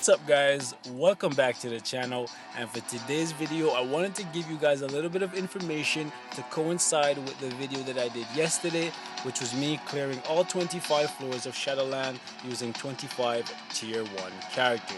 What's up guys, welcome back to the channel, and for today's video I wanted to give you guys a little bit of information to coincide with the video that I did yesterday, which was me clearing all 25 floors of Shadowland using 25 tier 1 characters.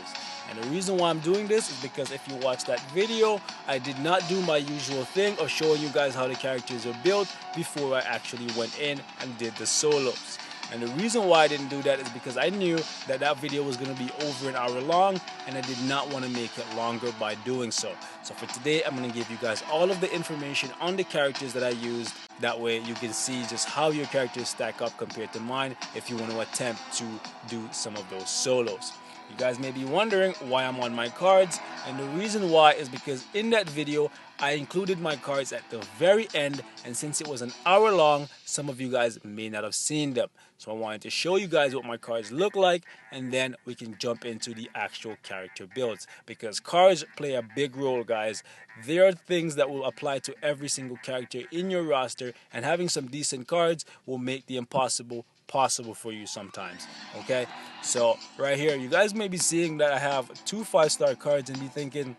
And the reason why I'm doing this is because if you watch that video, I did not do my usual thing of showing you guys how the characters are built before I actually went in and did the solos. And the reason why I didn't do that is because I knew that that video was going to be over an hour long, and I did not want to make it longer by doing so. So for today, I'm going to give you guys all of the information on the characters that I used. That way you can see just how your characters stack up compared to mine if you want to attempt to do some of those solos. You guys may be wondering why I'm on my cards, and the reason why is because in that video I included my cards at the very end, and since it was an hour long, some of you guys may not have seen them. So I wanted to show you guys what my cards look like, and then we can jump into the actual character builds, because cards play a big role, guys. There are things that will apply to every single character in your roster, and having some decent cards will make the impossible possible for you sometimes. Okay, so right here you guys may be seeing that I have two 5-star cards and be thinking,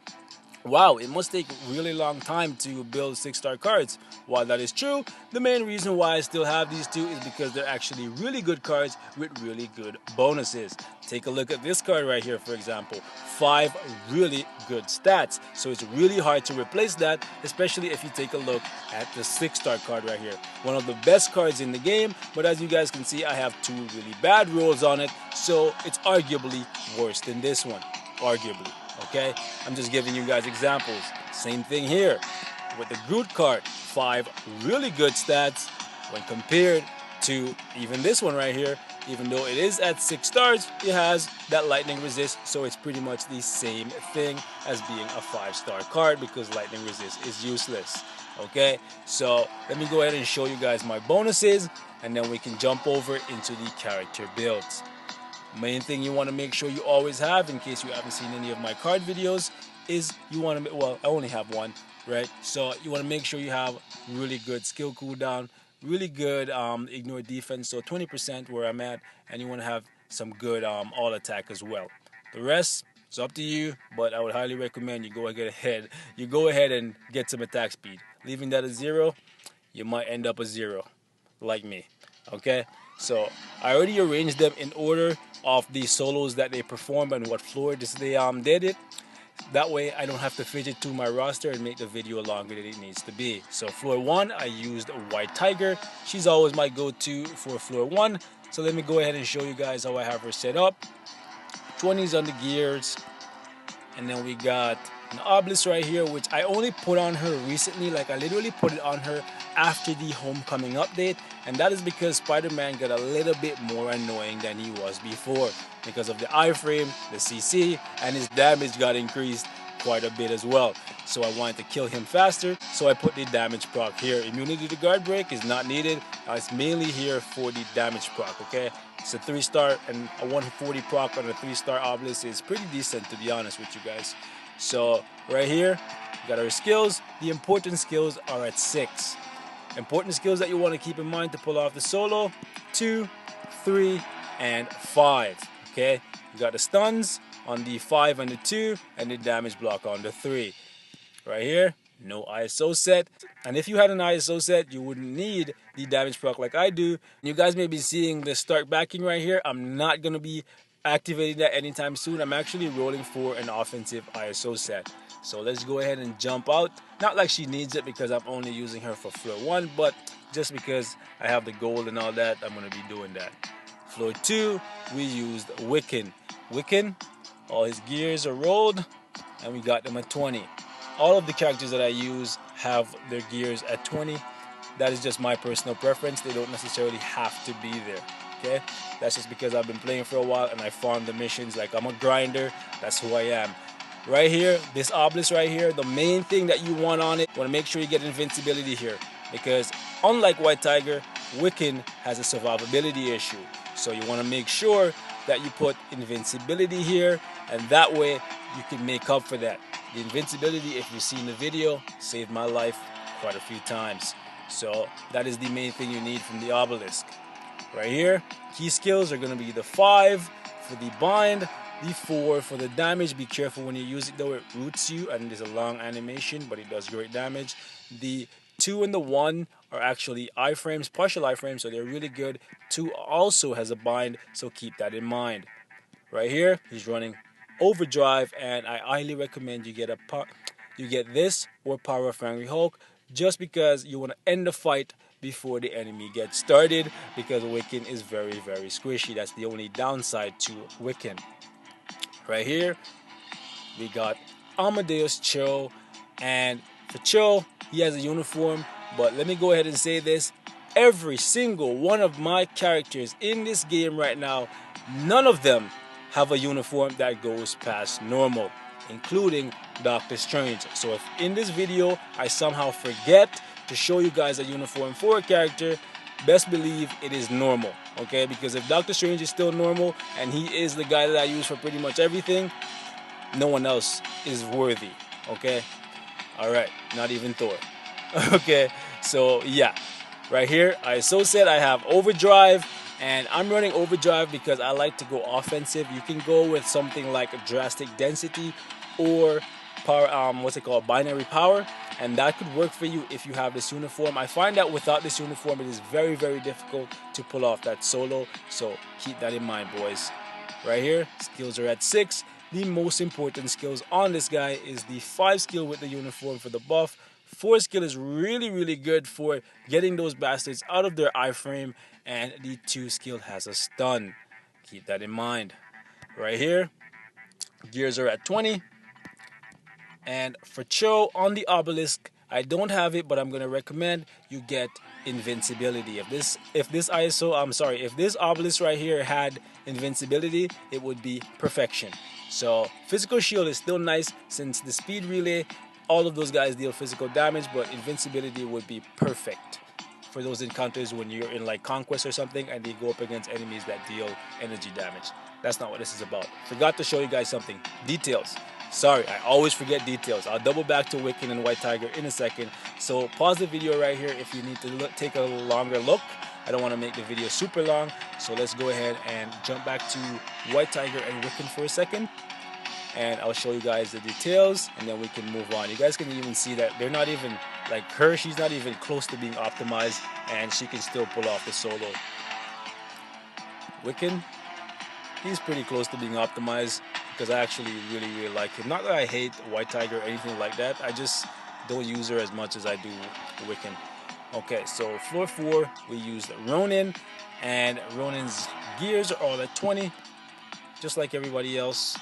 wow, it must take a really long time to build 6-star cards. While that is true, the main reason why I still have these two is because they're actually really good cards with really good bonuses. Take a look at this card right here, for example. 5 really good stats. So it's really hard to replace that, especially if you take a look at the 6-star card right here. One of the best cards in the game, but as you guys can see, I have 2 really bad rolls on it, so it's arguably worse than this one. Arguably. Okay, I'm just giving you guys examples. Same thing here with the Groot card. 5 really good stats when compared to even this one right here. Even though it is at 6 stars, it has that lightning resist, so it's pretty much the same thing as being a 5-star card, because lightning resist is useless. Okay, so let me go ahead and show you guys my bonuses, and then we can jump over into the character builds. Main thing you want to make sure you always have, in case you haven't seen any of my card videos, is you want to, well, I only have one, right? So you want to make sure you have really good skill cooldown, really good ignore defense, so 20% where I'm at, and you want to have some good all attack as well. The rest, it's up to you, but I would highly recommend you go ahead and get some attack speed. Leaving that at 0, you might end up a 0, like me. Okay, so I already arranged them in order of the solos that they perform and what floor they did it. That way I don't have to fidget through my roster and make the video longer than it needs to be. So floor 1, I used a White Tiger. She's always my go-to for floor 1. So let me go ahead and show you guys how I have her set up. 20s on the gears, and then we got an obelisk right here, which I only put on her recently. Like, I literally put it on her after the Homecoming update, and that is because Spider-Man got a little bit more annoying than he was before because of the iframe, the CC, and his damage got increased quite a bit as well. So I wanted to kill him faster, so I put the damage proc here. Immunity to guard break is not needed. It's mainly here for the damage proc. Okay, it's a 3-star, and a 140 proc on a 3-star obelisk is pretty decent, to be honest with you guys. So right here, we got our skills. The important skills are at 6. Important skills that you want to keep in mind to pull off the solo: 2, 3, and 5. Okay, you got the stuns on the 5 and the 2, and the damage block on the 3. Right here, no ISO set. And if you had an ISO set, you wouldn't need the damage proc like I do. You guys may be seeing the Stark backing right here. I'm not going to be activating that anytime soon. I'm actually rolling for an offensive ISO set. So let's go ahead and jump out. Not like she needs it, because I'm only using her for floor 1, but just because I have the gold and all that, I'm going to be doing that. Floor 2, we used Wiccan. Wiccan, all his gears are rolled, and we got them at 20. All of the characters that I use have their gears at 20. That is just my personal preference. They don't necessarily have to be there. Okay, that's just because I've been playing for a while and I farm the missions. Like, I'm a grinder. That's who I am. Right here, this obelisk right here, the main thing that you want on it, you want to make sure you get invincibility here, because unlike White Tiger, Wiccan has a survivability issue. So you want to make sure that you put invincibility here, and that way you can make up for that. The invincibility, if you've seen the video, saved my life quite a few times. So that is the main thing you need from the obelisk. Right here, key skills are going to be the 5 for the bind, The 4 for the damage, be careful when you use it though, it roots you and there's a long animation, but it does great damage. The 2 and the 1 are actually iframes, partial iframes, so they're really good. 2 also has a bind, so keep that in mind. Right here, he's running overdrive, and I highly recommend you get this or Power of Angry Hulk, just because you want to end the fight before the enemy gets started, because Wiccan is very, very squishy. That's the only downside to Wiccan. Right here, we got Amadeus Cho, and for Cho, he has a uniform, but let me go ahead and say this. Every single one of my characters in this game right now, none of them have a uniform that goes past normal, including Doctor Strange. So if in this video I somehow forget to show you guys a uniform for a character, best believe it is normal, okay? Because if Doctor Strange is still normal and he is the guy that I use for pretty much everything, no one else is worthy, okay? All right, not even Thor. Okay, so yeah, right here I so said I have overdrive, and I'm running overdrive because I like to go offensive. You can go with something like a drastic density or power, binary power, and that could work for you if you have this uniform. I find that without this uniform it is very, very difficult to pull off that solo, so keep that in mind, boys. Right here, skills are at 6. The most important skills on this guy is the 5 skill with the uniform for the buff. 4 skill is really, really good for getting those bastards out of their iframe, and the 2 skill has a stun. Keep that in mind. Right here, gears are at 20. And for Cho on the obelisk, I don't have it, but I'm gonna recommend you get invincibility. If this obelisk right here had invincibility, it would be perfection. So physical shield is still nice, since the speed relay, all of those guys deal physical damage, but invincibility would be perfect for those encounters when you're in like Conquest or something and they go up against enemies that deal energy damage. That's not what this is about. Forgot to show you guys something. Details. Sorry, I always forget details. I'll double back to Wiccan and White Tiger in a second. So pause the video right here if you need to take a longer look. I don't want to make the video super long. So let's go ahead and jump back to White Tiger and Wiccan for a second. And I'll show you guys the details, and then we can move on. You guys can even see that they're not even, like her, she's not even close to being optimized, and she can still pull off the solo. Wiccan, he's pretty close to being optimized, because I actually really, really like him. Not that I hate White Tiger or anything like that, I just don't use her as much as I do Wiccan. Okay, so floor 4, we used Ronin, and Ronin's gears are all at 20, just like everybody else.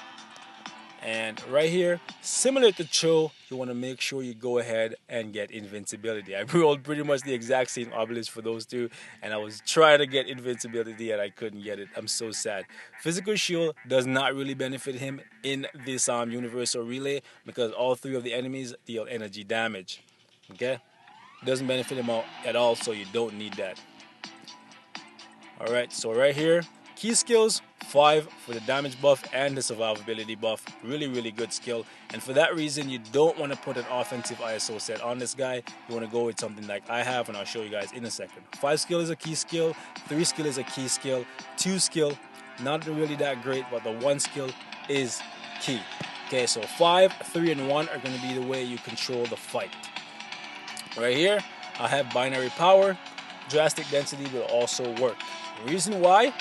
And right here, similar to Cho, you want to make sure you go ahead and get invincibility. I rolled pretty much the exact same obelisk for those two, and I was trying to get invincibility and I couldn't get it. I'm so sad. Physical shield does not really benefit him in this universal relay, because all 3 of the enemies deal energy damage. Okay, doesn't benefit him at all, so you don't need that. All right, so right here, key skills, 5 for the damage buff and the survivability buff. Really, really good skill. And for that reason, you don't want to put an offensive ISO set on this guy. You want to go with something like I have, and I'll show you guys in a second. 5 skill is a key skill. 3 skill is a key skill. 2 skill, not really that great, but the 1 skill is key. Okay, so 5, 3, and 1 are going to be the way you control the fight. Right here, I have binary power. Drastic density will also work. The reason why,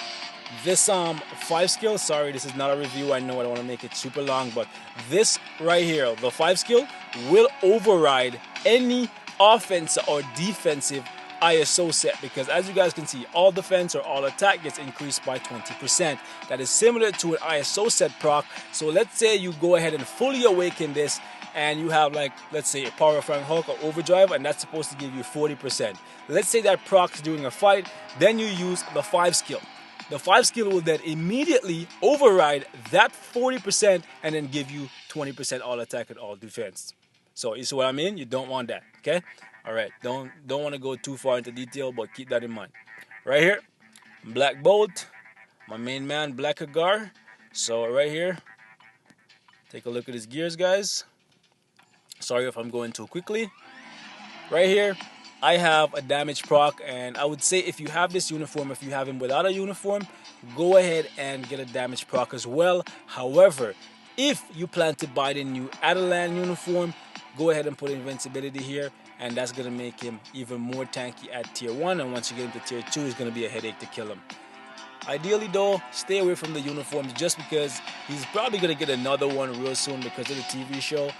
this 5 skill, sorry, this is not a review, I know I don't want to make it super long, but this right here, the 5 skill, will override any offensive or defensive ISO set, because as you guys can see, all defense or all attack gets increased by 20%. That is similar to an ISO set proc. So let's say you go ahead and fully awaken this, and you have, like, let's say a Power of Frank Hulk or Overdrive, and that's supposed to give you 40%. Let's say that procs during a fight, then you use the 5 skill. The 5 skill will then immediately override that 40% and then give you 20% all attack and all defense. So you see what I mean? You don't want that, okay? All right, don't want to go too far into detail, but keep that in mind. Right here, Black Bolt, my main man, Black Hagar. So right here, take a look at his gears, guys. Sorry if I'm going too quickly. Right here, I have a damage proc, and I would say if you have this uniform, if you have him without a uniform, go ahead and get a damage proc as well. However, if you plan to buy the new Shadowland uniform, go ahead and put invincibility here, and that's going to make him even more tanky at tier 1, and once you get him to tier 2, it's going to be a headache to kill him. Ideally though, stay away from the uniforms just because he's probably going to get another one real soon because of the TV show,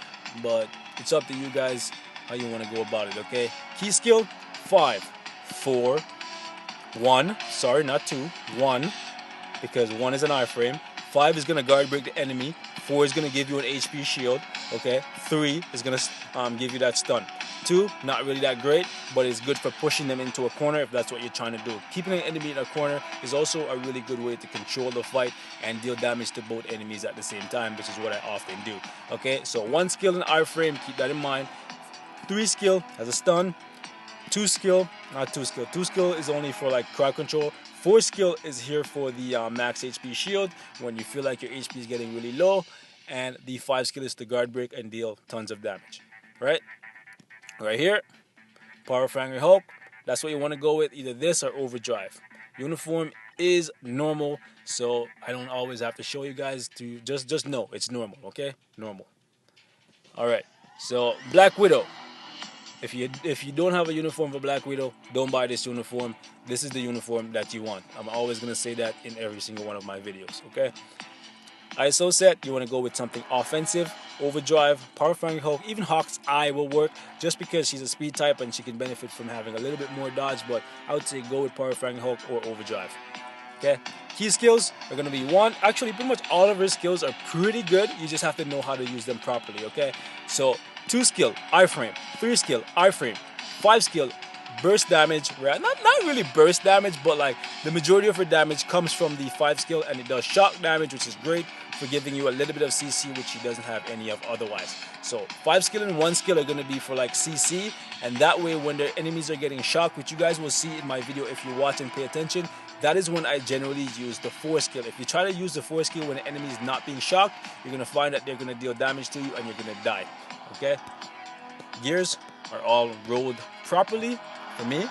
but it's up to you guys how you want to go about it, okay? Key skill, 5, 4, 1, sorry, not 2, 1, because 1 is an iframe. 5 is going to guard break the enemy. 4 is going to give you an HP shield, okay? 3 is going to give you that stun. 2, not really that great, but it's good for pushing them into a corner if that's what you're trying to do. Keeping an enemy in a corner is also a really good way to control the fight and deal damage to both enemies at the same time, which is what I often do, okay? So 1 skill in iframe, keep that in mind. 3 skill has a stun. 2 skill, not 2 skill. 2 skill is only for like crowd control. 4 skill is here for the max HP shield when you feel like your HP is getting really low. And the 5 skill is to guard break and deal tons of damage. Right? Right here, Power of Angry Hulk. That's what you want to go with, either this or Overdrive. Uniform is normal, so I don't always have to show you guys to just know it's normal, okay? Normal. Alright, so Black Widow. If you don't have a uniform for Black Widow, don't buy this uniform. This is the uniform that you want. I'm always going to say that in every single one of my videos, okay? ISO set, you want to go with something offensive. Overdrive, Power Fanging Hulk, even Hawk's Eye will work just because she's a speed type and she can benefit from having a little bit more dodge, but I would say go with Power Fanging Hulk or Overdrive. Okay, key skills are going to be 1. Actually, pretty much all of her skills are pretty good. You just have to know how to use them properly, okay? So 2 skill, iframe. 3 skill, iframe. 5 skill, burst damage. Not really burst damage, but like the majority of her damage comes from the 5 skill, and it does shock damage, which is great for giving you a little bit of CC, which she doesn't have any of otherwise. So 5 skill and 1 skill are going to be for like CC, and that way when the enemies are getting shocked, which you guys will see in my video if you watch and pay attention, that is when I generally use the 4 skill. If you try to use the 4 skill when the enemy is not being shocked, you're going to find that they're going to deal damage to you and you're going to die. Okay? Gears are all rolled properly for me.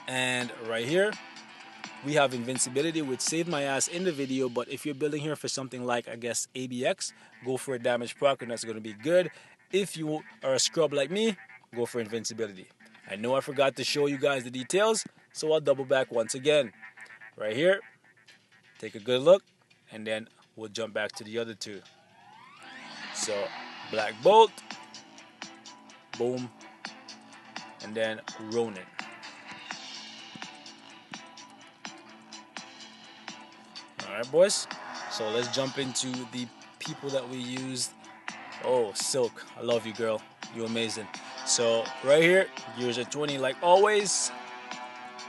And right here, we have invincibility, which saved my ass in the video, but if you're building here for something like, I guess, ABX, go for a damage proc, and that's going to be good. If you are a scrub like me, go for invincibility. I know I forgot to show you guys the details, so I'll double back once again. Right here, take a good look, and then we'll jump back to the other 2. So, Black Bolt, boom, and then Ronin. Alright, boys, so let's jump into the people that we used. Oh, Silk, I love you, girl. You're amazing. So, right here, gears are 20 like always.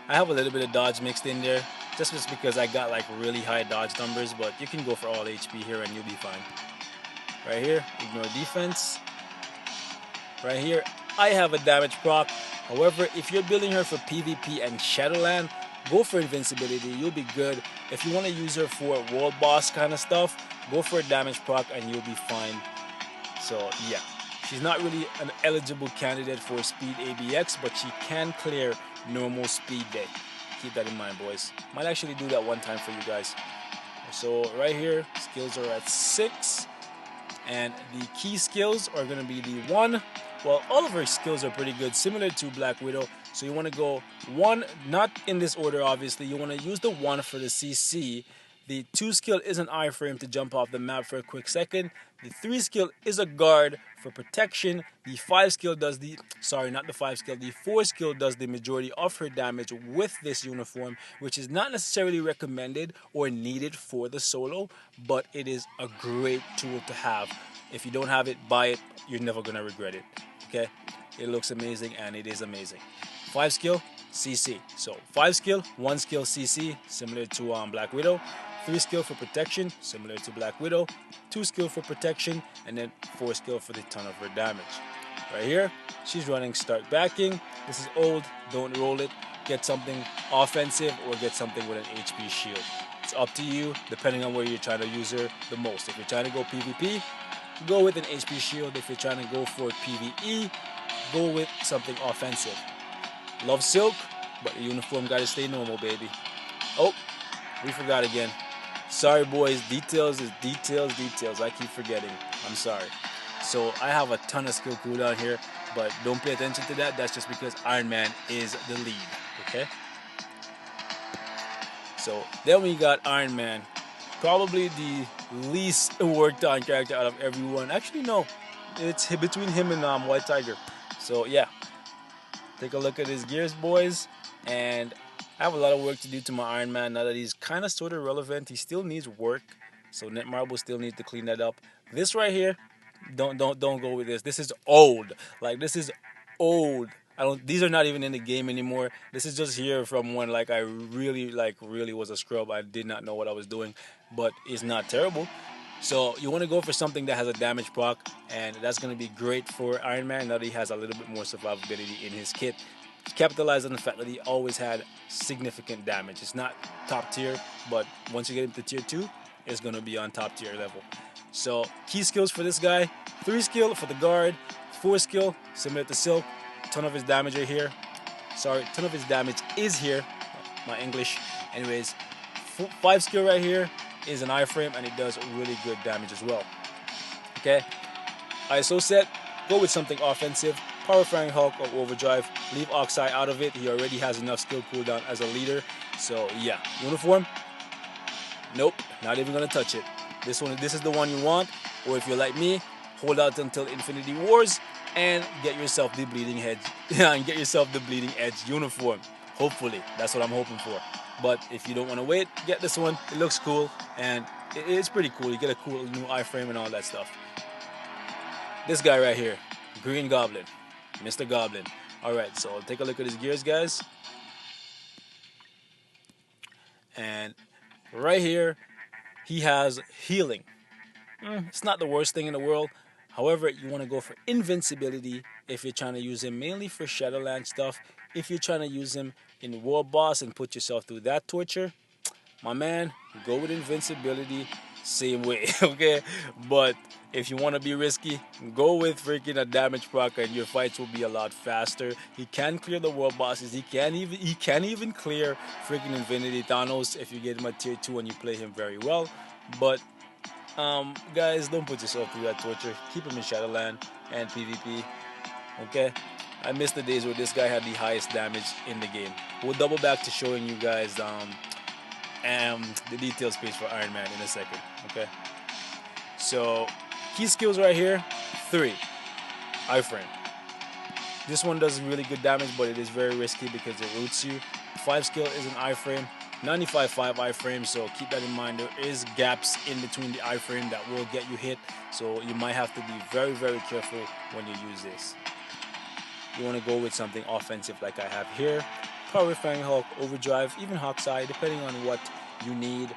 I have a little bit of dodge mixed in there, just because I got like really high dodge numbers, but you can go for all HP here and you'll be fine. Right here, ignore defense. Right here, I have a damage proc. However, if you're building her for PvP and Shadowland, go for invincibility, you'll be good. If you want to use her for world boss kind of stuff, go for a damage proc and you'll be fine. So yeah, she's not really an eligible candidate for speed ABX, but she can clear normal speed day. Keep that in mind, boys. Might actually do that one time for you guys. So right here, skills are at 6, and the key skills are going to be the 1. Well, all of her skills are pretty good, similar to Black Widow. So you want to go 1, not in this order obviously. You want to use the 1 for the CC. The 2 skill is an iframe to jump off the map for a quick second. The 3 skill is a guard for protection. The 5 skill does the, sorry, not the 5 skill, the 4 skill does the majority of her damage with this uniform, which is not necessarily recommended or needed for the solo, but it is a great tool to have. If you don't have it, buy it. You're never going to regret it. Okay? It looks amazing and it is amazing. 5 skill, CC. So 5 skill, 1 skill CC, similar to Black Widow. 3 skill for protection, similar to Black Widow. 2 skill for protection, and then 4 skill for the ton of her damage. Right here, she's running start backing. This is old, don't roll it. Get something offensive or get something with an HP shield. It's up to you, depending on where you're trying to use her the most. If you're trying to go PvP, go with an HP shield. If you're trying to go for PvE, go with something offensive. Love silk, but the uniform gotta stay normal, baby. Oh, we forgot again. Sorry, boys. Details is details, details. I keep forgetting. I'm sorry. So I have a ton of skill cooldown here, but don't pay attention to that. That's just because Iron Man is the lead. Okay. So then we got Iron Man, probably the least worked on character out of everyone. Actually, no, it's between him and White Tiger. So yeah, take a look at his gears, boys, and I have a lot of work to do to my Iron Man now that he's kind of sort of relevant. He still needs work, so Netmarble still needs to clean that up. This right here, don't go with this. This is old. Like, this is old. I don't. These are not even in the game anymore. This is just here from when I really was a scrub. I did not know what I was doing, but it's not terrible. So you want to go for something that has a damage proc, and that's going to be great for Iron Man now that he has a little bit more survivability in his kit. Capitalize on the fact that he always had significant damage. It's not top tier, but once you get into tier 2, it's going to be on top tier level. So key skills for this guy: 3 skill for the guard, 4 skill similar to Silk. Ton of his damage are here. Sorry, ton of his damage is here. My English. Anyways, 5 skill right here is an iframe, and it does really good damage as well. Okay, ISO set, go with something offensive. Power Fang Hulk or Overdrive. Leave Oxide out of it. He already has enough skill cooldown as a leader. So yeah, uniform. Nope, not even gonna touch it. This is the one you want. Or if you're like me, hold out until Infinity Wars and get yourself the bleeding edge. And get yourself the bleeding edge uniform. Hopefully, that's what I'm hoping for. But if you don't want to wait, get this one. It looks cool, and it's pretty cool. You get a cool new iframe and all that stuff. This guy right here, Green Goblin, Mr. Goblin. Alright, so take a look at his gears, guys. And right here, he has healing. It's not the worst thing in the world. However, you want to go for invincibility if you're trying to use him mainly for Shadowland stuff. If you're trying to use him in World Boss and put yourself through that torture, my man, go with invincibility same way, okay? But if you want to be risky, go with freaking a damage proc and your fights will be a lot faster. He can clear the World Bosses. He can even clear freaking Infinity Thanos if you get him at tier 2 and you play him very well. But guys, don't put yourself through that torture. Keep him in Shadowland and PvP. Okay, I miss the days where this guy had the highest damage in the game. We'll double back to showing you guys the details page for Iron Man in a second. Okay, so key skills right here: 3 iframe. This one does really good damage, but it is very risky because it roots you. 5 skill is an iframe. 95.5 iframe, so keep that in mind. There is gaps in between the iframe that will get you hit, so you might have to be very, very careful when you use this. You want to go with something offensive like I have here. Power Fang Hulk, Overdrive, even Hawkeye, depending on what you need,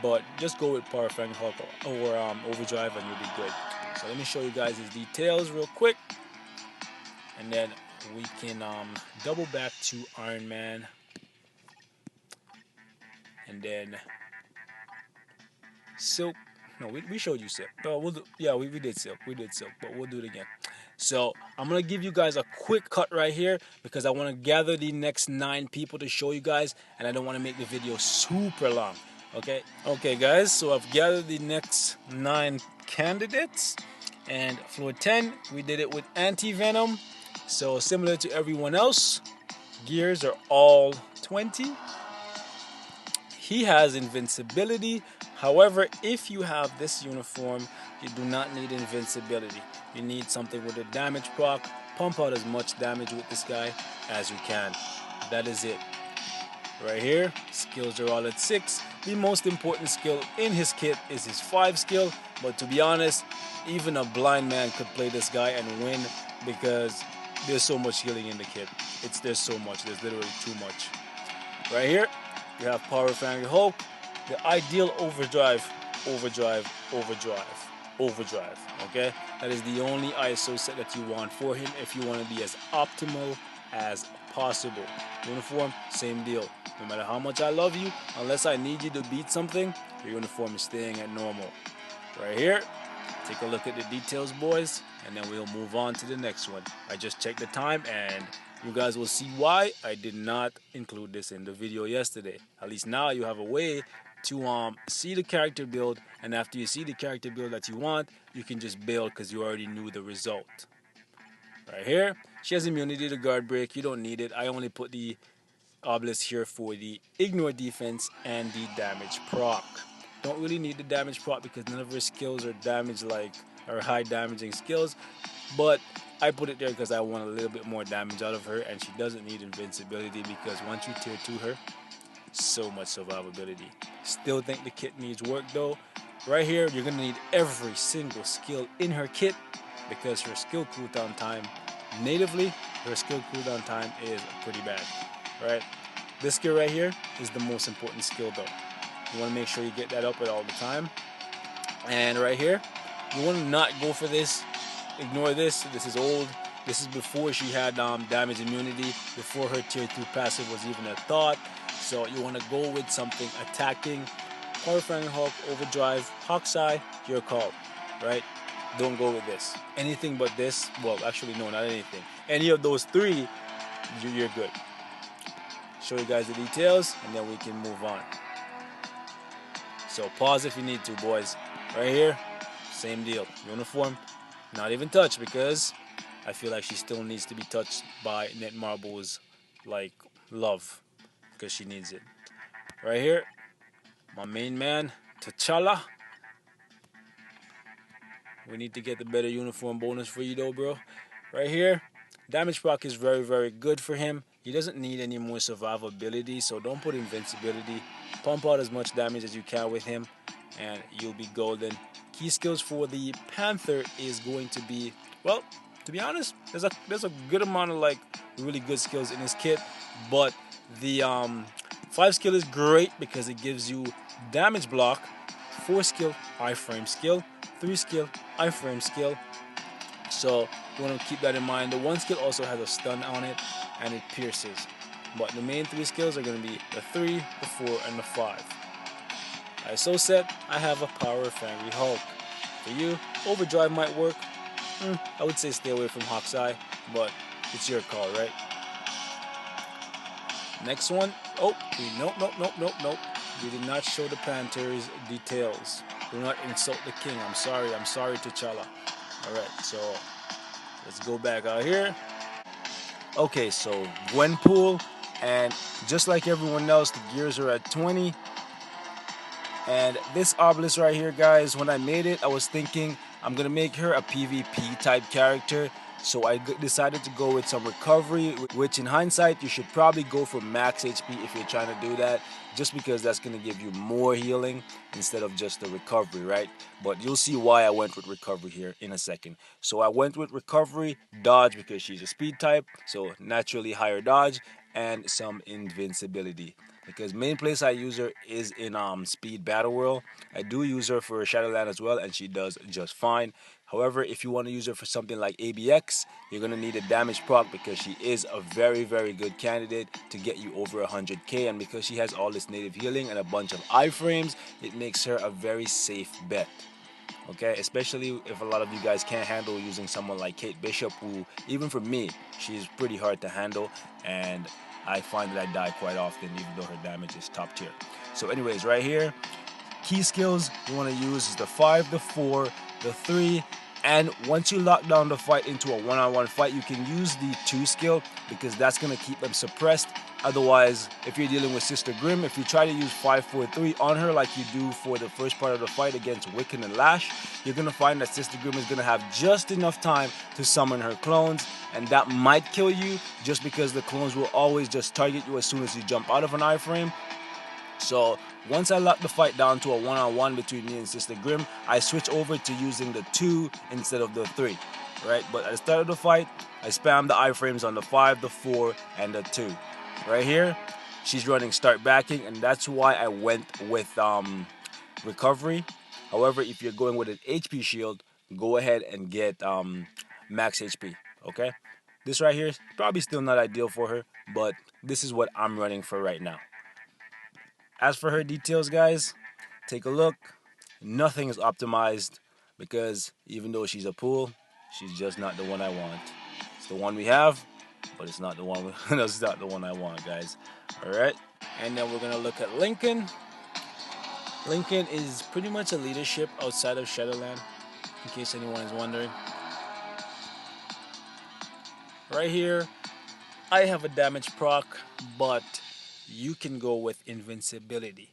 but just go with Power Fang Hulk or Overdrive and you'll be good. So let me show you guys his details real quick, and then we can double back to Iron Man. And then Silk. No, we showed you Silk. No, we did Silk. We did Silk, but we'll do it again. So I'm gonna give you guys a quick cut right here because I want to gather the next 9 people to show you guys, and I don't want to make the video super long. Okay, guys. So I've gathered the next 9 candidates, and floor 10 we did it with Antivenom. So similar to everyone else, gears are all 20. He has invincibility. However, if you have this uniform, you do not need invincibility. You need something with a damage proc. Pump out as much damage with this guy as you can. That is it. Right here, skills are all at 6. The most important skill in his kit is his 5 skill. But to be honest, even a blind man could play this guy and win because there's so much healing in the kit. There's so much. There's literally too much. Right here, you have Power Fang Hulk, the ideal overdrive. Okay, that is the only ISO set that you want for him if you want to be as optimal as possible. Uniform, same deal. No matter how much I love you, unless I need you to beat something, your uniform is staying at normal. Right here, Take a look at the details, boys, and then we'll move on to the next one. I just checked the time, and you guys will see why I did not include this in the video yesterday. At least now you have a way to see the character build, and after you see the character build that you want, you can just build because you already knew the result. Right here, she has immunity to guard break. You don't need it. I only put the obelisk here for the ignore defense and the damage proc. Don't really need the damage proc because none of her skills are damage like or high damaging skills, but I put it there because I want a little bit more damage out of her, and she doesn't need invincibility because once you tier 2 her, so much survivability. Still think the kit needs work though. Right here, you're gonna need every single skill in her kit because her skill cooldown time, natively, her skill cooldown time is pretty bad, right? This skill right here is the most important skill though. You want to make sure you get that up at all the time. And right here, you want to not go for this. Ignore this. This is old. This is before she had damage immunity, before her tier 2 passive was even a thought. So you want to go with something attacking. Power Flying Hulk, Overdrive, Hawkeye, your call, right? Don't go with this. Anything but this, well, actually, no, not anything. Any of those three, you're good. Show you guys the details, and then we can move on. So pause if you need to, boys. Right here, same deal. Uniform, not even touched because I feel like she still needs to be touched by Netmarble's like love because she needs it. Right here, my main man, T'Challa. We need to get the better uniform bonus for you though, bro. Right here, damage proc is very, very good for him. He doesn't need any more survivability, so don't put invincibility. Pump out as much damage as you can with him, and you'll be golden. Key skills for the Panther is going to be, well, to be honest, there's a good amount of like really good skills in his kit, but the 5 skill is great because it gives you damage block, 4 skill, iframe skill, 3 skill, iframe skill. So you want to keep that in mind. The 1 skill also has a stun on it, and it pierces. But the main 3 skills are going to be the 3, the 4, and the 5. Alright, so set, I have a Power of Angry Hulk. For you, Overdrive might work. I would say stay away from Hawkeye, but it's your call, right? Next one. Oh, nope. We did not show the Panther's details. Do not insult the king. I'm sorry, T'Challa. Alright, so let's go back out here. Okay, so Gwenpool, and just like everyone else, the gears are at 20. And this obelisk right here, guys, when I made it, I was thinking I'm gonna make her a PvP type character. So I decided to go with some recovery, which in hindsight, you should probably go for max HP if you're trying to do that, just because that's going to give you more healing instead of just the recovery, right? But you'll see why I went with recovery here in a second. So I went with recovery, dodge because she's a speed type, so naturally higher dodge, and some invincibility. Because main place I use her is in Speed Battle World. I do use her for Shadowland as well, and she does just fine. However, if you want to use her for something like ABX, you're going to need a damage proc because she is a very, very good candidate to get you over 100k. And because she has all this native healing and a bunch of iframes, it makes her a very safe bet. Okay, especially if a lot of you guys can't handle using someone like Kate Bishop, who, even for me, she's pretty hard to handle. And I find that I die quite often, even though her damage is top tier. So anyways, right here, key skills you want to use is the 5, the 4, the 3, and once you lock down the fight into a one-on-one fight, you can use the 2 skill because that's going to keep them suppressed. Otherwise, if you're dealing with Sister Grimm, if you try to use 5, 4, 3 on her like you do for the first part of the fight against Wiccan and Lash, you're going to find that Sister Grimm is going to have just enough time to summon her clones, and that might kill you just because the clones will always just target you as soon as you jump out of an iframe. So once I lock the fight down to a one-on-one between me and Sister Grimm, I switch over to using the 2 instead of the 3, right? But at the start of the fight, I spam the iframes on the 5, the 4, and the 2. Right here, she's running start backing, and that's why I went with recovery. However, if you're going with an HP shield, go ahead and get max HP, okay? This right here is probably still not ideal for her, but this is what I'm running for right now. As for her details, guys, take a look. Nothing is optimized. because even though she's a pool, she's just not the one I want. It's the one we have, but it's not the one. That's not the one I want, guys. All right, and then we're gonna look at Lincoln. Lincoln is pretty much a leadership outside of Shadowland, in case anyone is wondering. Right here, I have a damage proc, but you can go with invincibility.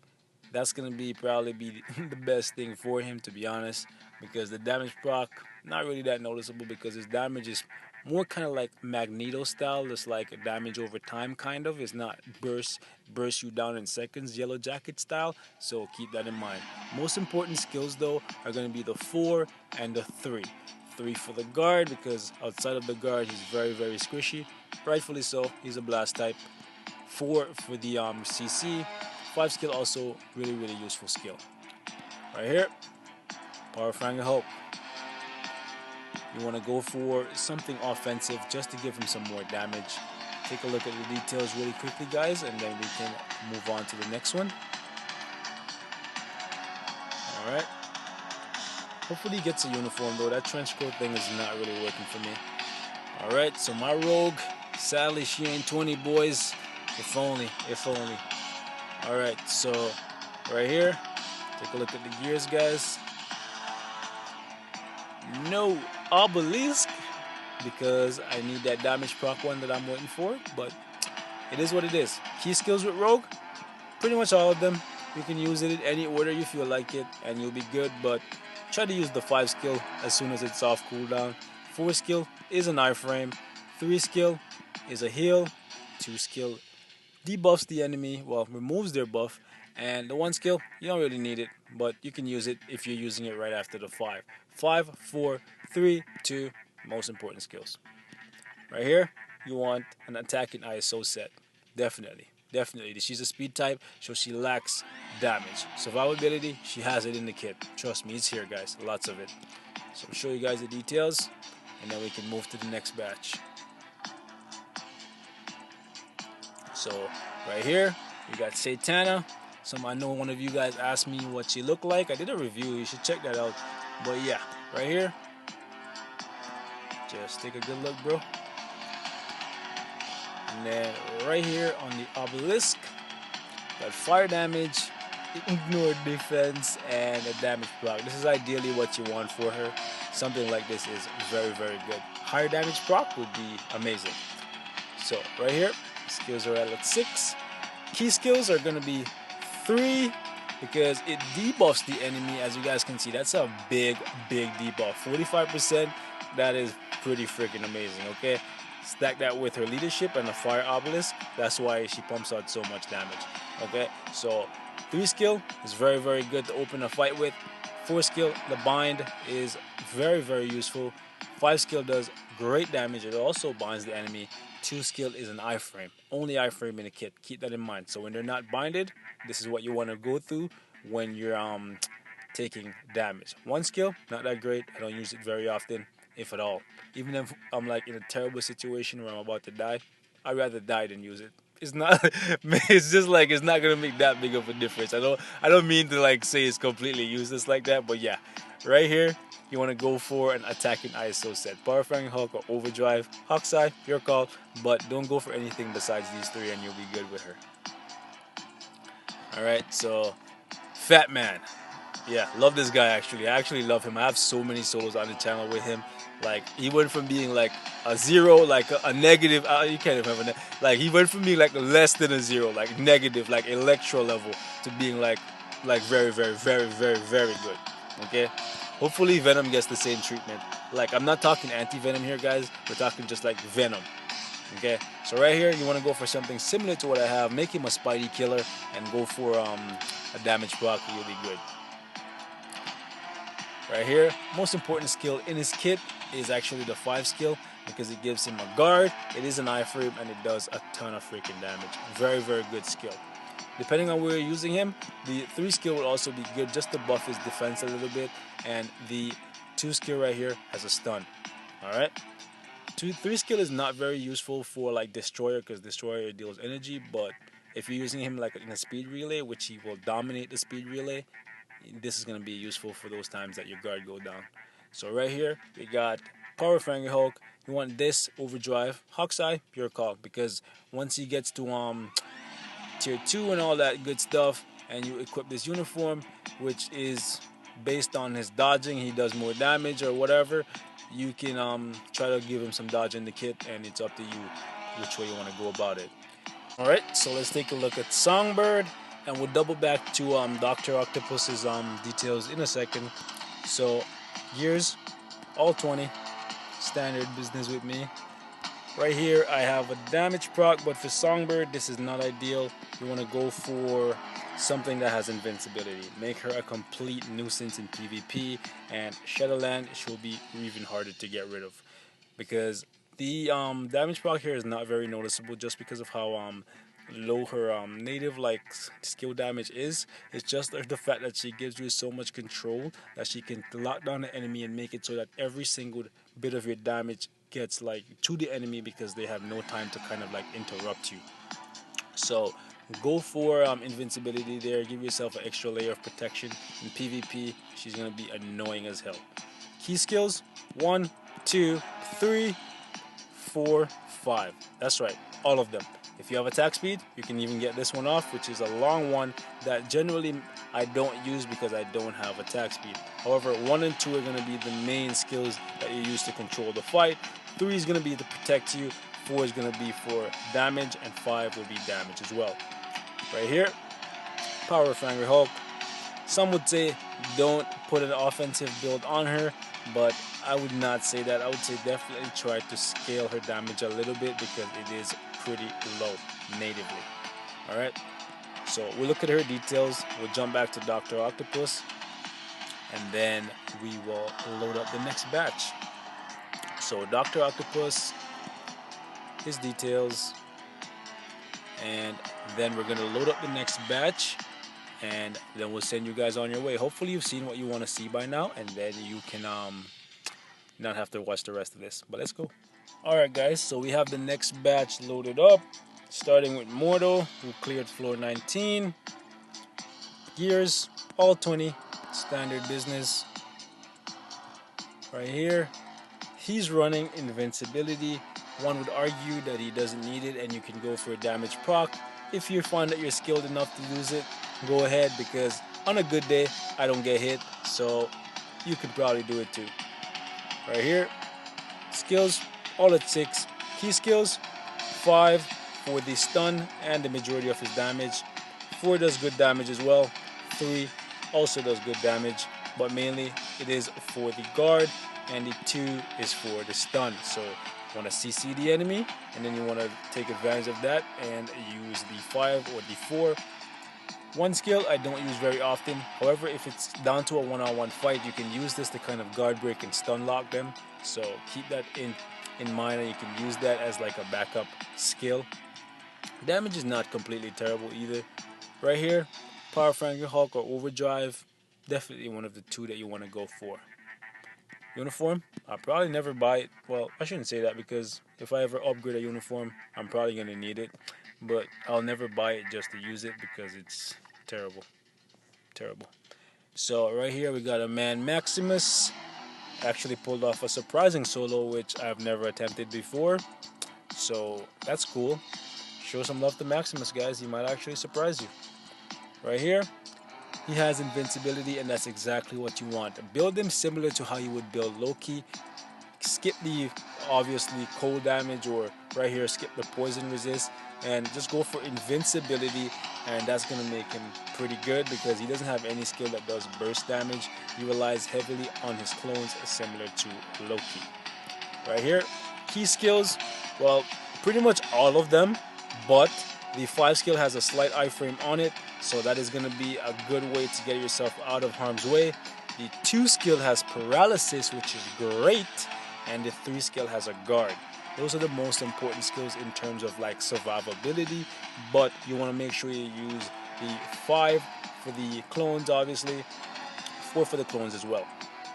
That's gonna be probably be the best thing for him, to be honest, because the damage proc not really that noticeable because his damage is more kind of like Magneto style. It's like a damage over time kind of. It's not burst you down in seconds, Yellowjacket style. So keep that in mind. Most important skills though are gonna be the 4 and the 3. 3 for the guard because outside of the guard he's very squishy. Rightfully so. He's a blast type. 4 for the CC. 5 skill also really useful skill. Right here, Power Fang Hulk. You want to go for something offensive just to give him some more damage. Take a look at the details really quickly, guys, and then we can move on to the next one. Alright. Hopefully he gets a uniform though. That trench coat thing is not really working for me. Alright, so my rogue, sadly she ain't 20, boys. If only. Alright, so right here, take a look at the gears, guys. No obelisk because I need that damage proc one that I'm waiting for, but it is what it is. Key skills with rogue, pretty much all of them. You can use it in any order you feel like it and you'll be good, but try to use the 5 skill as soon as it's off cooldown. 4 skill is an iframe, 3 skill is a heal, 2 skill debuffs the enemy, well, removes their buff, and the 1 skill, you don't really need it, but you can use it if you're using it right after the 5. 5, 4, 3, 2, most important skills. Right here, you want an attacking ISO set. Definitely. She's a speed type, so she lacks damage. Survivability, she has it in the kit. Trust me, it's here, guys. Lots of it. So I'll show you guys the details, and then we can move to the next batch. So right here, we got Satana. I know one of you guys asked me what she looked like. I did a review. You should check that out. But yeah, right here, just take a good look, bro. And then right here on the obelisk, got fire damage, ignore defense, and a damage proc. This is ideally what you want for her. Something like this is very good. Higher damage proc would be amazing. So right here, skills are at 6. Key skills are gonna be 3 because it debuffs the enemy. As you guys can see, that's a big debuff. 45%. That is pretty freaking amazing. Okay, stack that with her leadership and the fire obelisk. That's why she pumps out so much damage. Okay, so 3 skill is very good to open a fight with. 4 skill, the bind, is very useful. 5 skill does great damage. It also binds the enemy. 2 skill is an iframe. Only iframe in the kit. Keep that in mind. So when they're not binded, this is what you want to go through when you're taking damage. 1 skill, not that great. I don't use it very often, if at all. Even if I'm like in a terrible situation where I'm about to die, I'd rather die than use it. It's not. It's just like it's not gonna make that big of a difference. I don't mean to like say it's completely useless like that, but yeah, right here you want to go for an attacking ISO set. Power Fang Hulk or Overdrive, Hawkeye, your call, but don't go for anything besides these 3 and you'll be good with her. Alright, so Fat Man. Yeah, love this guy actually. I actually love him. I have so many solos on the channel with him. Like, he went from being like a 0, like a negative, you can't even have a like, he went from being like less than a 0, like negative, like electro level, to being like very good. Okay? Hopefully Venom gets the same treatment. Like, I'm not talking Antivenom here, guys. We're talking just like Venom. Okay? So right here, you want to go for something similar to what I have. Make him a Spidey killer and go for a damage block. You'll be good. Right here, most important skill in his kit is actually the 5 skill because it gives him a guard, it is an iframe, and it does a ton of freaking damage. Very good skill. Depending on where you're using him, the 3 skill will also be good just to buff his defense a little bit, and the 2 skill right here has a stun. Alright? 3 skill is not very useful for like Destroyer because Destroyer deals energy, but if you're using him like in a speed relay, which he will dominate the speed relay, this is going to be useful for those times that your guard go down. So right here, we got Power Fangry Hulk. You want this overdrive. Hawkeye, pure call, because once he gets to tier 2 and all that good stuff, and you equip this uniform, which is based on his dodging, he does more damage or whatever, you can try to give him some dodge in the kit, and it's up to you which way you want to go about it. Alright, so let's take a look at Songbird, and we'll double back to Dr. Octopus's details in a second. So gears, all 20, standard business with me. Right here I have a damage proc, but for Songbird this is not ideal. You want to go for something that has invincibility. Make her a complete nuisance in PvP, and Shadowland she'll be even harder to get rid of, because the damage proc here is not very noticeable just because of how low her native like skill damage is. It's just the fact that she gives you so much control that she can lock down the enemy and make it so that every single bit of your damage gets like to the enemy, because they have no time to kind of like interrupt you. So go for invincibility there. Give yourself an extra layer of protection. In PvP she's gonna be annoying as hell. Key skills: 1, 2, 3, 4, 5. That's right, all of them. If you have attack speed, you can even get this one off, which is a long one that generally I don't use because I don't have attack speed. However, 1 and 2 are going to be the main skills that you use to control the fight. 3 is going to be to protect you, 4 is going to be for damage, and 5 will be damage as well. Right here, Power Fangry Hulk. Some would say don't put an offensive build on her, but I would not say that. I would say definitely try to scale her damage a little bit, because it is pretty low natively. Alright, so we'll look at her details. We'll jump back to Dr. Octopus, and then we will load up the next batch. So Dr. Octopus, his details, and then we're going to load up the next batch, and then we'll send you guys on your way. Hopefully you've seen what you want to see by now, and then you can not have to watch the rest of this. But let's go. Alright guys, so we have the next batch loaded up, starting with Mordo, who cleared floor 19. Gears, all 20, standard business. Right here, he's running invincibility. One would argue that he doesn't need it, and you can go for a damage proc. If you find that you're skilled enough to use it, go ahead, because on a good day I don't get hit, so you could probably do it too. Right here, skills, all at 6. Key skills, 5 for the stun and the majority of his damage. 4 does good damage as well. 3 also does good damage, but mainly it is for the guard, and the 2 is for the stun. So you want to CC the enemy, and then you want to take advantage of that and use the 5 or the 4. One skill I don't use very often. However, if it's down to a one-on-one fight, you can use this to kind of guard break and stun lock them. So keep that in mind, and you can use that as like a backup skill. Damage is not completely terrible either. Right here, Power Fangry Hulk or Overdrive, definitely one of the 2 that you want to go for. Uniform, I'll probably never buy it. Well, I shouldn't say that, because if I ever upgrade a uniform, I'm probably going to need it. But I'll never buy it just to use it, because it's terrible. Terrible. So right here we got a man Maximus. Actually pulled off a surprising solo, which I've never attempted before. So that's cool. Show some love to Maximus, guys. He might actually surprise you. Right here, he has invincibility, and that's exactly what you want. Build him similar to how you would build Loki. Skip the obviously cold damage, or right here skip the poison resist, and just go for invincibility, and that's going to make him pretty good, because he doesn't have any skill that does burst damage. He relies heavily on his clones, similar to Loki. Right here, key skills, well, pretty much all of them, but the 5 skill has a slight iframe on it, so that is going to be a good way to get yourself out of harm's way. The 2 skill has paralysis, which is great, and the 3 skill has a guard. Those are the most important skills in terms of like survivability, but you want to make sure you use the 5 for the clones, obviously, 4 for the clones as well.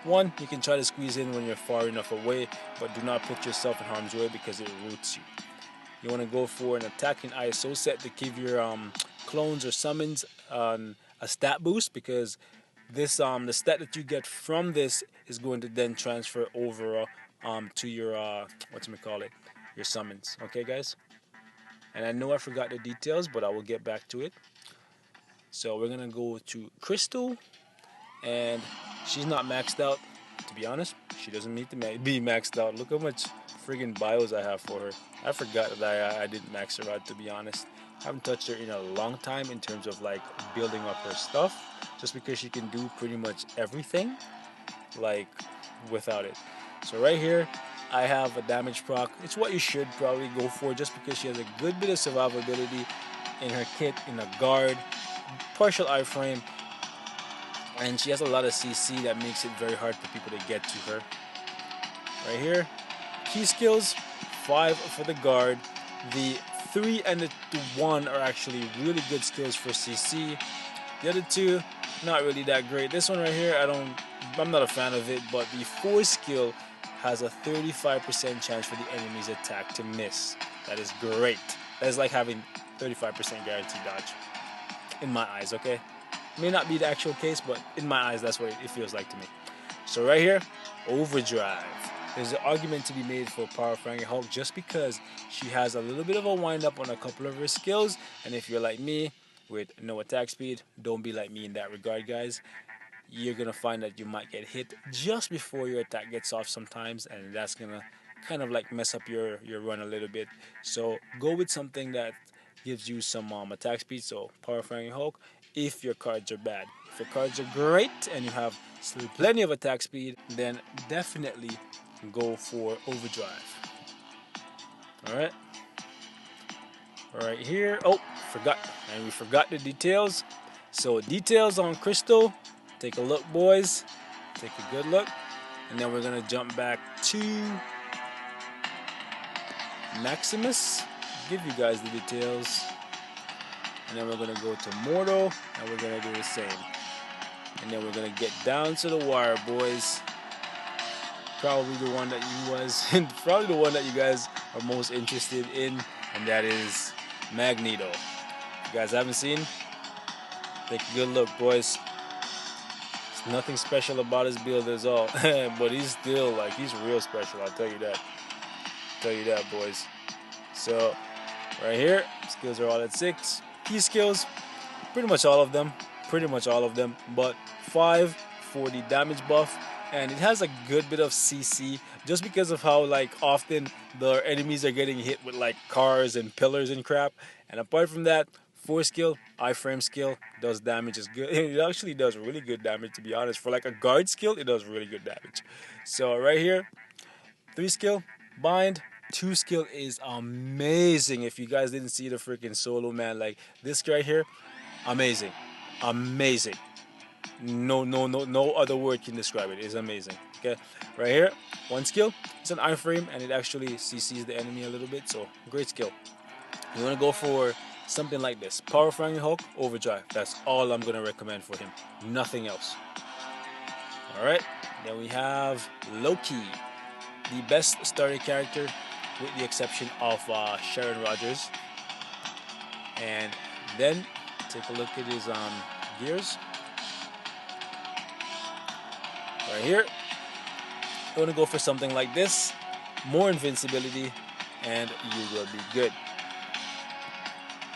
1, you can try to squeeze in when you're far enough away, but do not put yourself in harm's way, because it roots you. You want to go for an attacking ISO set to give your clones or summons a stat boost, because this the stat that you get from this is going to then transfer over to your whatchamacallit, your summons. Okay, guys. And I know I forgot the details, but I will get back to it. So we're gonna go to Crystal, and she's not maxed out. To be honest, she doesn't need to be maxed out. Look how much friggin' bios I have for her. I forgot that I didn't max her out, to be honest. I haven't touched her in a long time in terms of like building up her stuff, just because she can do pretty much everything like without it. So right here I have a damage proc. It's what you should probably go for, just because she has a good bit of survivability in her kit, in a guard, partial iframe, and she has a lot of CC that makes it very hard for people to get to her. Right here, key skills, 5 for the guard. The 3 and the 1 are actually really good skills for CC. The other 2, not really that great. This one right here, I'm not a fan of it, but the 4 skill has a 35% chance for the enemy's attack to miss. That is great. That is like having 35% guaranteed dodge, in my eyes, okay? May not be the actual case, but in my eyes, that's what it feels like to me. So right here, Overdrive. There's an argument to be made for Power Hulk, just because she has a little bit of a wind up on a couple of her skills, and if you're like me with no attack speed, don't be like me in that regard, guys. You're gonna find that you might get hit just before your attack gets off sometimes, and that's gonna kind of like mess up your run a little bit. So go with something that gives you some attack speed. So Power Hulk, if your cards are bad. If your cards are great and you have still plenty of attack speed, then definitely go for Overdrive. Alright. Right here. Oh, forgot. And we forgot the details. So details on Crystal. Take a look, boys. Take a good look. And then we're going to jump back to Maximus. Give you guys the details. And then we're going to go to Mordo. And we're going to do the same. And then we're going to get down to the wire, boys. Probably the one that probably the one that you guys are most interested in. And that is Magneto. If you guys haven't seen, take a good look, boys. There's nothing special about his build at all. But he's still, like, he's real special, I'll tell you that. Boys. So, right here, skills are all at 6. Key skills, pretty much all of them. But 5 for the damage buff. And it has a good bit of CC, just because of how like often the enemies are getting hit with like cars and pillars and crap. And apart from that, 4 skill, iframe skill, does damage is good. It actually does really good damage, to be honest. For like a guard skill, it does really good damage. So right here, 3 skill, bind. 2 skill is amazing. If you guys didn't see the freaking solo, man, like this right here, amazing. No other word can describe it. It's amazing. Okay, right here, 1 skill. It's an iframe, and it actually CCs the enemy a little bit. So great skill. You want to go for something like this: Power Hulk, Overdrive. That's all I'm gonna recommend for him. Nothing else. All right. Then we have Loki, the best starter character, with the exception of Sharon Rogers. And then take a look at his gears. Right here, you want to go for something like this, more invincibility, and you will be good.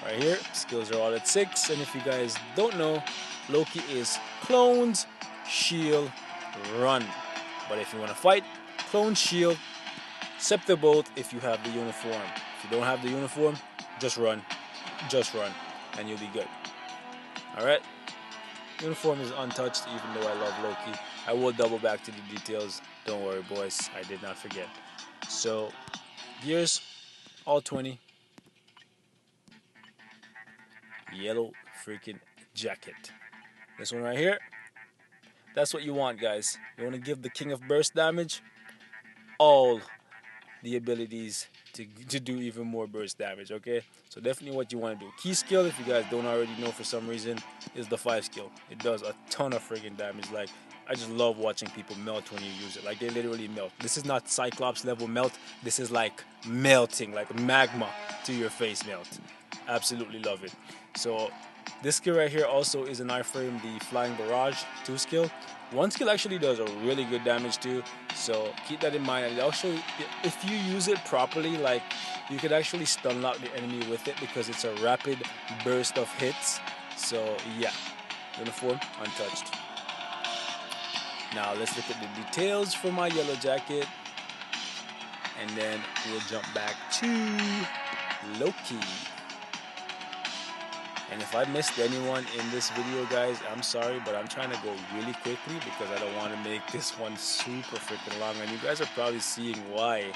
Right here, skills are all at 6, and if you guys don't know, Loki is clones, shield, run. But if you want to fight, clone, shield, scepter bolt if you have the uniform. If you don't have the uniform, just run, and you'll be good. Alright, uniform is untouched, even though I love Loki. I will double back to the details. Don't worry, boys. I did not forget. So, gears, all 20. Yellow freaking jacket. This one right here. That's what you want, guys. You want to give the King of Burst damage all the abilities to do even more burst damage, okay? So definitely what you want to do. Key skill, if you guys don't already know for some reason, is the 5 skill. It does a ton of friggin' damage. Like, I just love watching people melt when you use it. Like, they literally melt. This is not Cyclops level melt. This is like melting, like magma to your face melt. Absolutely love it. So this skill right here also is an iframe, the Flying Barrage 2 skill. 1 skill actually does a really good damage too, so keep that in mind. And also, if you use it properly, like, you could actually stun lock the enemy with it because it's a rapid burst of hits. So yeah, uniform untouched. Now let's look at the details for my Yellowjacket, and then we'll jump back to Loki. And if I missed anyone in this video, guys, I'm sorry, but I'm trying to go really quickly because I don't want to make this one super freaking long. And you guys are probably seeing why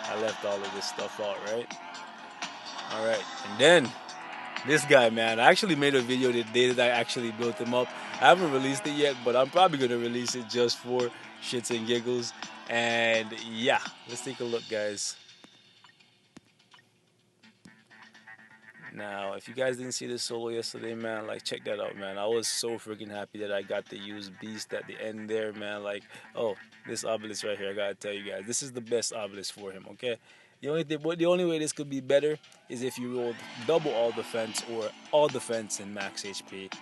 I left all of this stuff out, right? Alright, and then this guy, man, I actually made a video the day that I actually built him up. I haven't released it yet, but I'm probably going to release it just for shits and giggles. And yeah, let's take a look, guys. Now, if you guys didn't see the solo yesterday, man, like, check that out, man. I was so freaking happy that I got to use Beast at the end there, man. Like, oh, this obelisk right here, I gotta tell you guys, this is the best obelisk for him, okay? The only way this could be better is if you rolled double all defense or all defense in max HP.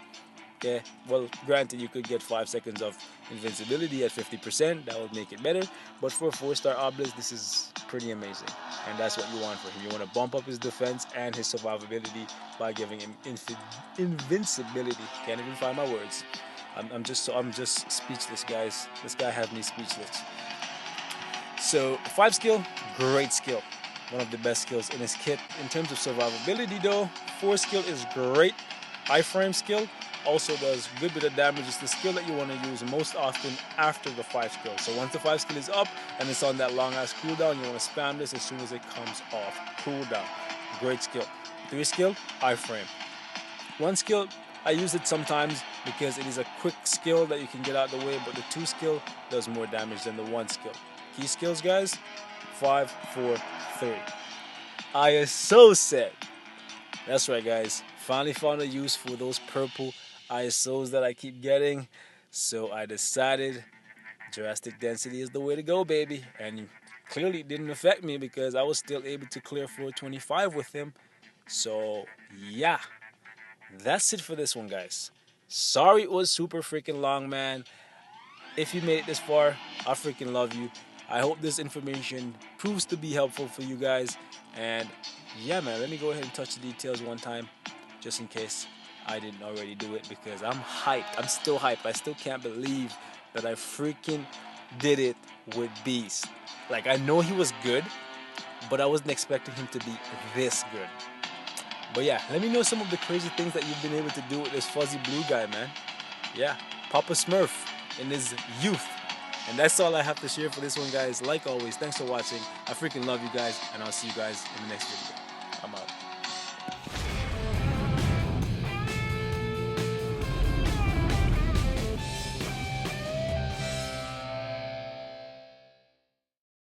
Okay, well, granted, you could get 5 seconds of invincibility at 50%. That would make it better. But for a 4-star obelisk, this is pretty amazing, and that's what you want for him. You want to bump up his defense and his survivability by giving him invincibility. Can't even find my words. I'm just speechless, guys. This guy has me speechless. So 5 skill, great skill. One of the best skills in his kit. In terms of survivability, though, 4 skill is great. Iframe skill also does a good bit of damage. It's the skill that you want to use most often after the 5 skill. So once the 5 skill is up and it's on that long ass cooldown, you want to spam this as soon as it comes off cooldown. Great skill. 3 skill, iframe. 1 skill, I use it sometimes because it is a quick skill that you can get out of the way, but the 2 skill does more damage than the 1 skill. Key skills, guys: 5, 4, 3. ISO set. That's right, guys. Finally found a use for those purple ISOs that I keep getting. So I decided drastic density is the way to go, baby. And clearly it didn't affect me because I was still able to clear floor 25 with him. So yeah, that's it for this one, guys. Sorry it was super freaking long, man. If you made it this far, I freaking love you. I hope this information proves to be helpful for you guys. And yeah, man, let me go ahead and touch the details one time, just in case I didn't already do it, because I'm hyped. I'm still hyped. I still can't believe that I freaking did it with Beast. Like, I know he was good, but I wasn't expecting him to be this good. But yeah, let me know some of the crazy things that you've been able to do with this fuzzy blue guy, man. Yeah, Papa Smurf in his youth. And that's all I have to share for this one, guys. Like always, thanks for watching. I freaking love you guys, and I'll see you guys in the next video. I'm out.